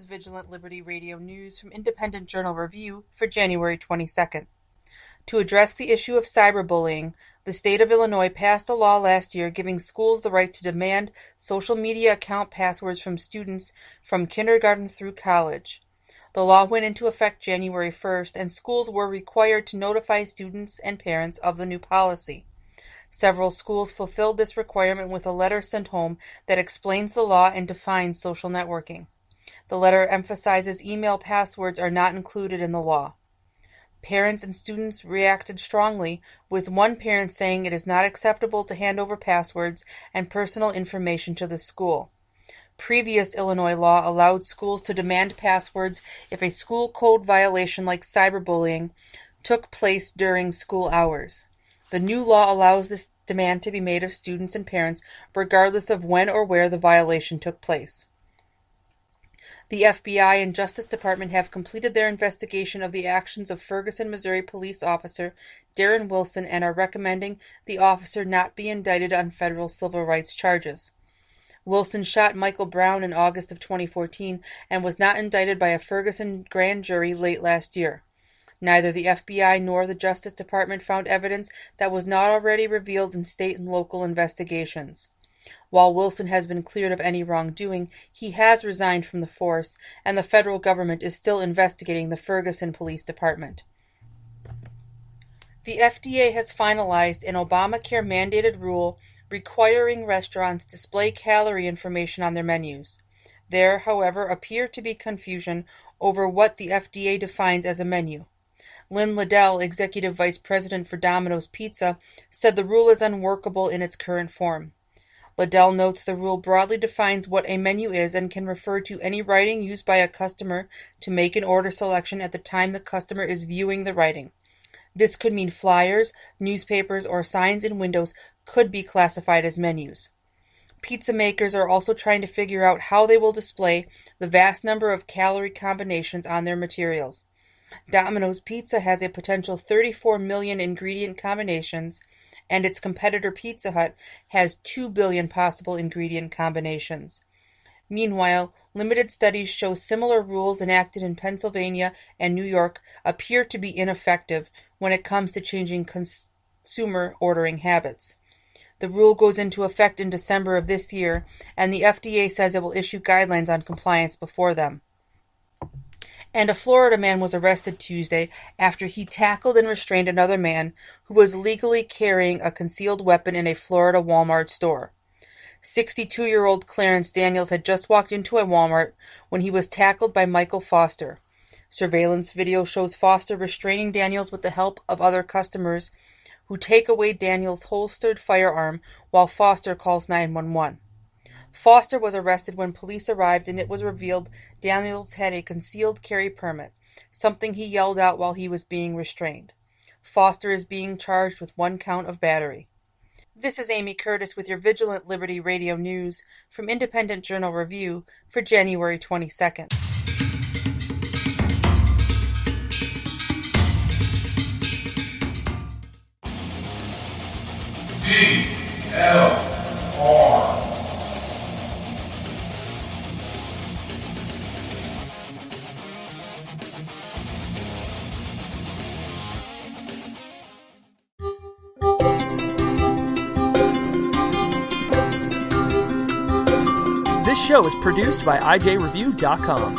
Vigilant Liberty Radio News from Independent Journal Review for January 22nd. To address the issue of cyberbullying, the state of Illinois passed a law last year giving schools the right to demand social media account passwords from students from kindergarten through college. The law went into effect January 1st, and schools were required to notify students and parents of the new policy. Several schools fulfilled this requirement with a letter sent home that explains the law and defines social networking. The letter emphasizes email passwords are not included in the law. Parents and students reacted strongly, with one parent saying it is not acceptable to hand over passwords and personal information to the school. Previous Illinois law allowed schools to demand passwords if a school code violation like cyberbullying took place during school hours. The new law allows this demand to be made of students and parents regardless of when or where the violation took place. The FBI and Justice Department have completed their investigation of the actions of Ferguson, Missouri police officer Darren Wilson and are recommending the officer not be indicted on federal civil rights charges. Wilson shot Michael Brown in August of 2014 and was not indicted by a Ferguson grand jury late last year. Neither the FBI nor the Justice Department found evidence that was not already revealed in state and local investigations. While Wilson has been cleared of any wrongdoing, he has resigned from the force, and the federal government is still investigating the Ferguson Police Department. The FDA has finalized an Obamacare-mandated rule requiring restaurants display calorie information on their menus. There, however, appear to be confusion over what the FDA defines as a menu. Lynn Liddell, Executive Vice President for Domino's Pizza, said the rule is unworkable in its current form. Liddell notes the rule broadly defines what a menu is and can refer to any writing used by a customer to make an order selection at the time the customer is viewing the writing. This could mean flyers, newspapers, or signs in windows could be classified as menus. Pizza makers are also trying to figure out how they will display the vast number of calorie combinations on their materials. Domino's Pizza has a potential 34 million ingredient combinations, and its competitor Pizza Hut has 2 billion possible ingredient combinations. Meanwhile, limited studies show similar rules enacted in Pennsylvania and New York appear to be ineffective when it comes to changing consumer ordering habits. The rule goes into effect in December of this year, and the FDA says it will issue guidelines on compliance before then. And a Florida man was arrested Tuesday after he tackled and restrained another man who was illegally carrying a concealed weapon in a Florida Walmart store. 62-year-old Clarence Daniels had just walked into a Walmart when he was tackled by Michael Foster. Surveillance video shows Foster restraining Daniels with the help of other customers who take away Daniels' holstered firearm while Foster calls 911. Foster was arrested when police arrived, and it was revealed Daniels had a concealed carry permit, something he yelled out while he was being restrained. Foster is being charged with 1 count of battery. This is Amy Curtis with your Vigilant Liberty Radio News from Independent Journal Review for January 22nd. DLR. This show is produced by IJReview.com.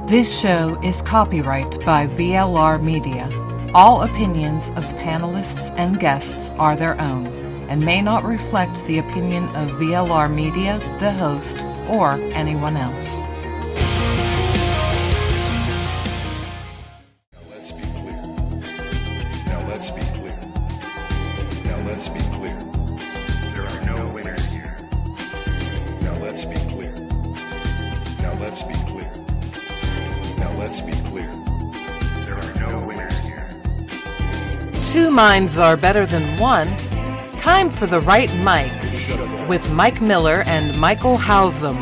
This show is copyright by VLR Media. All opinions of panelists and guests are their own and may not reflect the opinion of VLR Media, the host, or anyone else. Let's be clear. There are no winners here. Now let's be clear. Now let's be clear. Now let's be clear. There are no winners here. Two minds are better than one. Time for the right mics with Mike Miller and Michael Hausum.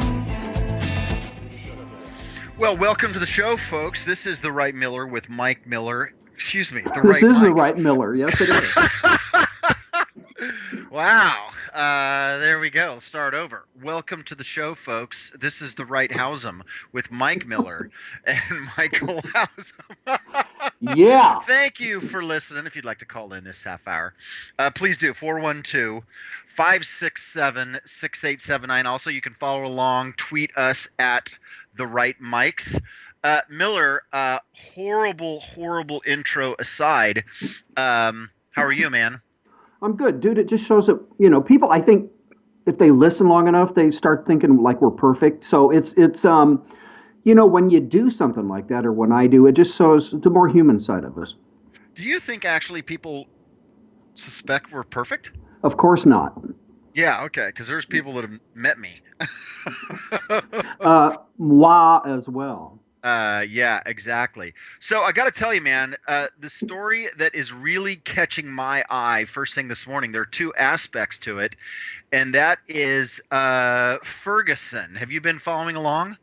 Well, welcome to the show, folks. This is The Right Miller with Mike Miller. Excuse me. This is The Right Miller. Yes, it is. Wow. There we go. Start over. Welcome to the show, folks. This is the Right Housem with Mike Miller and Michael Housem. Yeah. Thank you for listening. If you'd like to call in this half hour, please do. 412-567-6879. Also, you can follow along, tweet us at the Right Mics. Miller, horrible intro aside. How are you, man? I'm good, dude. It just shows that, people, I think if they listen long enough, they start thinking like we're perfect. So it's when you do something like that, or when I do, it just shows the more human side of us. Do you think actually people suspect we're perfect? Of course not. Yeah, okay, because there's people that have met me. Moi as well. Yeah, exactly. So I got to tell you, man, the story that is really catching my eye first thing this morning, there are two aspects to it, and that is Ferguson. Have you been following along?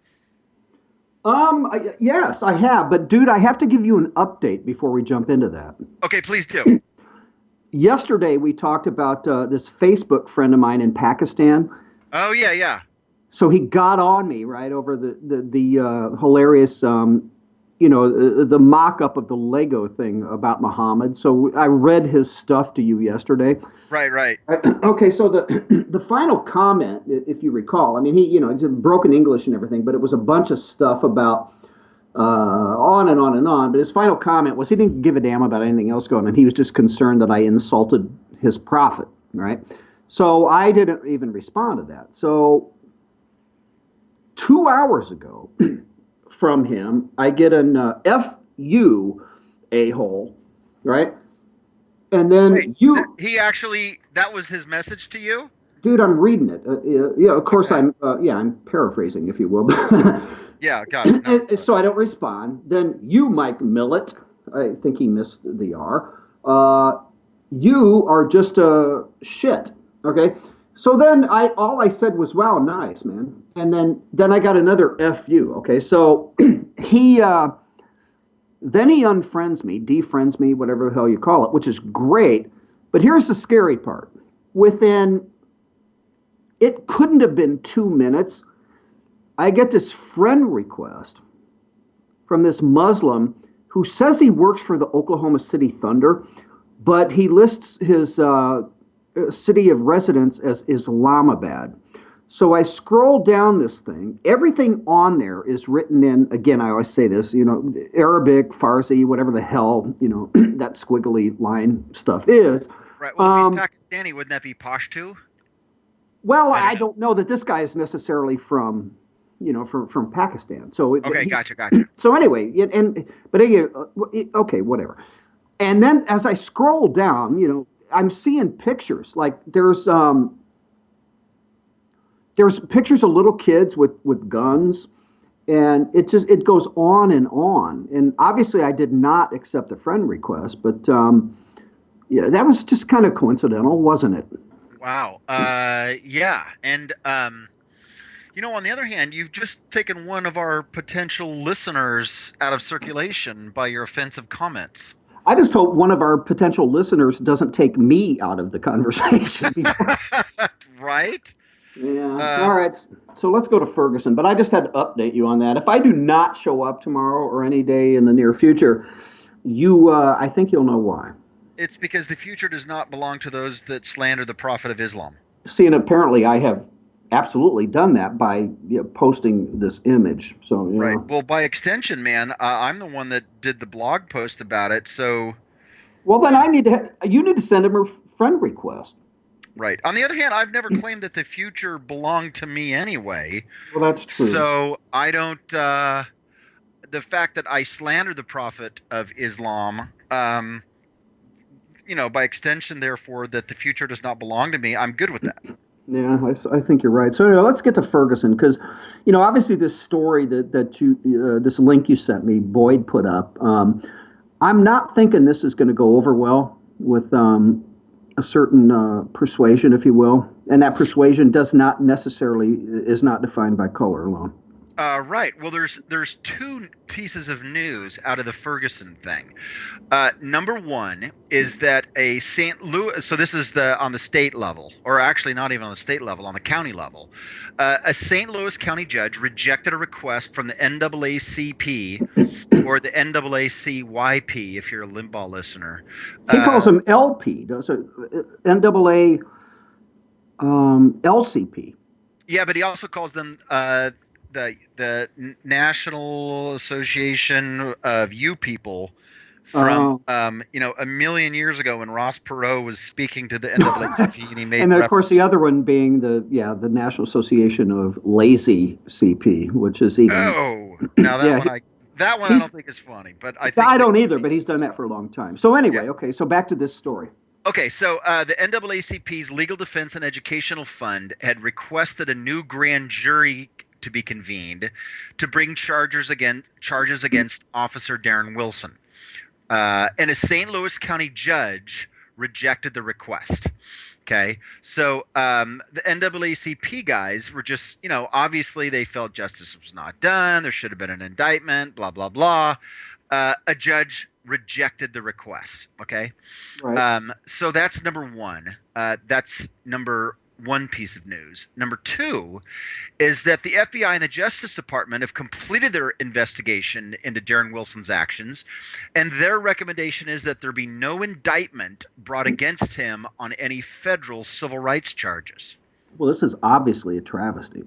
Yes, I have. But, dude, I have to give you an update before we jump into that. Okay, please do. Yesterday, we talked about this Facebook friend of mine in Pakistan. Oh, yeah. So he got on me, right, over the hilarious, the mock-up of the Lego thing about Muhammad. So I read his stuff to you yesterday. Right. Okay, so the final comment, if you recall, I mean, it's in broken English and everything, but it was a bunch of stuff about on and on and on. But his final comment was he didn't give a damn about anything else going on. He was just concerned that I insulted his prophet, right? So I didn't even respond to that. So 2 hours ago from him, I get an F you, a-hole, right? And then Wait, that was his message to you? Dude, I'm reading it. Yeah, of course okay. I'm paraphrasing, if you will. Yeah, got it. No. So I don't respond. Then you, Mike Millet, I think he missed the R. You are just a shit, okay? So then all I said was, wow, nice, man. And then I got another F you, okay? So he unfriends me, defriends me, whatever the hell you call it, which is great. But here's the scary part. It couldn't have been 2 minutes, I get this friend request from this Muslim who says he works for the Oklahoma City Thunder, but he lists his city of residence as Islamabad. So I scroll down this thing. Everything on there is written in, again, I always say this, Arabic, Farsi, whatever the hell, that squiggly line stuff is. Right. Well, if he's Pakistani, wouldn't that be Pashto? Well, I don't know that this guy is necessarily from Pakistan. So okay, gotcha. So anyway, okay, whatever. And then as I scroll down, I'm seeing pictures. Like there's pictures of little kids with guns, and it goes on and on. And obviously, I did not accept the friend request, but that was just kind of coincidental, wasn't it? Wow. Yeah. And, on the other hand, you've just taken one of our potential listeners out of circulation by your offensive comments. I just hope one of our potential listeners doesn't take me out of the conversation. Right? Yeah. All right. So let's go to Ferguson. But I just had to update you on that. If I do not show up tomorrow or any day in the near future, I think you'll know why. It's because the future does not belong to those that slander the Prophet of Islam. See, and apparently I have absolutely done that by posting this image. So right. Well, by extension, man, I'm the one that did the blog post about it. So, well, then you need to send him a friend request. Right. On the other hand, I've never claimed that the future belonged to me anyway. Well, that's true. So I don't. The fact that I slander the Prophet of Islam. By extension, therefore, that the future does not belong to me, I'm good with that. Yeah, I think you're right. So anyway, let's get to Ferguson because, obviously this story that you, this link you sent me, Boyd put up, I'm not thinking this is going to go over well with a certain persuasion, if you will. And that persuasion is not defined by color alone. Right. Well, there's two pieces of news out of the Ferguson thing. Number one is that a St. Louis, so this is on the state level, or actually not even on the state level, on the county level. A St. Louis County judge rejected a request from the NAACP or the NAACYP, if you're a Limbaugh listener. He calls them LP, does it? NAA LCP. Yeah, but he also calls them the National Association of You People from a million years ago when Ross Perot was speaking to the NAACP and he made And then, of course, the reference. other one being the National Association of Lazy CP, which is even. Oh, now that one I don't think is funny, but I don't either. But he's done that for a long time. So anyway, okay. So back to this story. Okay, so the NAACP's Legal Defense and Educational Fund had requested a new grand jury to be convened to bring charges against Officer Darren Wilson. And a St. Louis County judge rejected the request. Okay, so the NAACP guys were just, obviously they felt justice was not done. There should have been an indictment, blah, blah, blah. A judge rejected the request. Okay. Right. So that's number one. That's number one piece of news. Number two is that the FBI and the Justice Department have completed their investigation into Darren Wilson's actions, and their recommendation is that there be no indictment brought against him on any federal civil rights charges. Well, this is obviously a travesty.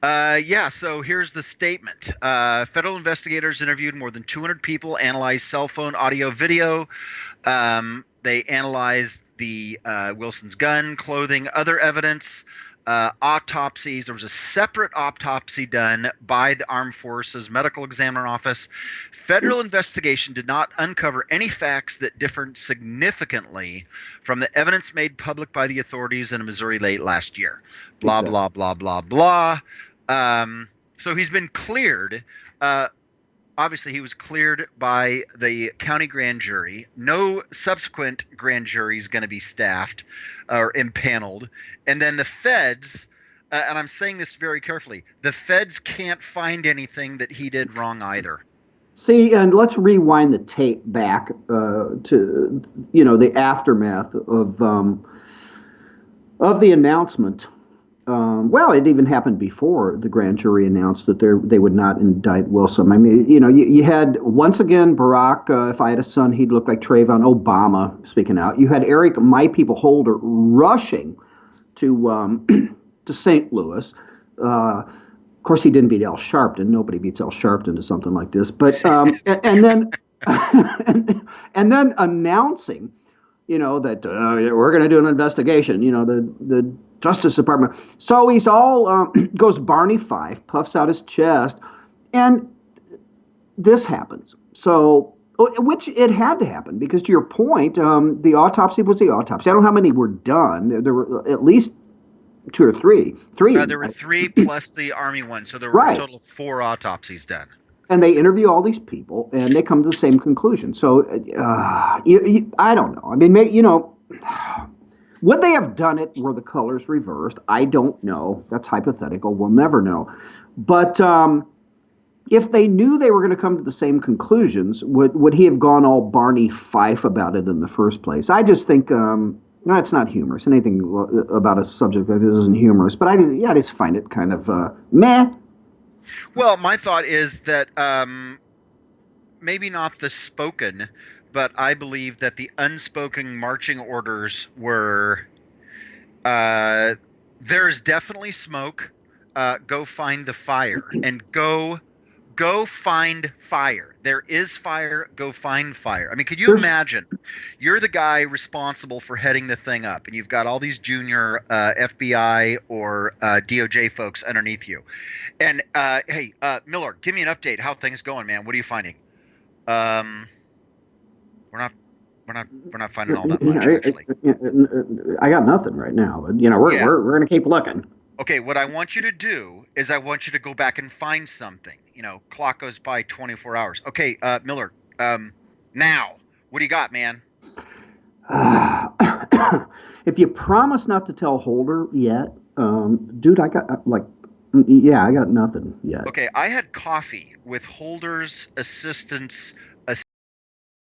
So here's the statement. Federal investigators interviewed more than 200 people, analyzed cell phone audio, video. They analyzed the Wilson's gun, clothing, other evidence, autopsies. There was a separate autopsy done by the Armed Forces Medical Examiner Office. Federal investigation did not uncover any facts that differed significantly from the evidence made public by the authorities in Missouri late last year. Blah, Exactly. blah, blah, blah, blah. So he's been cleared. Obviously, he was cleared by the county grand jury. No subsequent grand jury is going to be staffed or impaneled. And then the feds, and I'm saying this very carefully, the feds can't find anything that he did wrong either. See, and let's rewind the tape back to the aftermath of the announcement. Well, it even happened before the grand jury announced that they would not indict Wilson. I mean, you had, once again, Barack, if I had a son, he'd look like Trayvon Obama speaking out. You had Eric, My People Holder, rushing to to St. Louis. Of course, he didn't beat Al Sharpton. Nobody beats Al Sharpton to something like this. But and then and then announcing, that we're going to do an investigation. The Justice Department. So he's all goes Barney Fife, puffs out his chest, and this happens. So, which it had to happen because, to your point, the autopsy was the autopsy. I don't know how many were done. There were at least two or three. There were three plus the Army one, so there were a total of 4 autopsies done. And they interview all these people, and they come to the same conclusion. So, I don't know. I mean, would they have done it were the colors reversed? I don't know. That's hypothetical. We'll never know. But if they knew they were going to come to the same conclusions, would he have gone all Barney Fife about it in the first place? I just think, it's not humorous. Anything about a subject like this isn't humorous. But I just find it kind of meh. Well, my thought is that maybe not the spoken, but I believe that the unspoken marching orders were, there's definitely smoke, go find the fire, and go find fire. There is fire, go find fire. I mean, could you imagine? You're the guy responsible for heading the thing up, and you've got all these junior FBI or DOJ folks underneath you. And, hey, Miller, give me an update. How things going, man? What are you finding? We're not finding all that much, actually. I got nothing right now, but we're going to keep looking. Okay, what I want you to do is I want you to go back and find something. Clock goes by 24 hours. Okay, Miller, now, what do you got, man? If you promise not to tell Holder yet, dude, I got Yeah, I got nothing yet. Okay, I had coffee with Holder's Assistance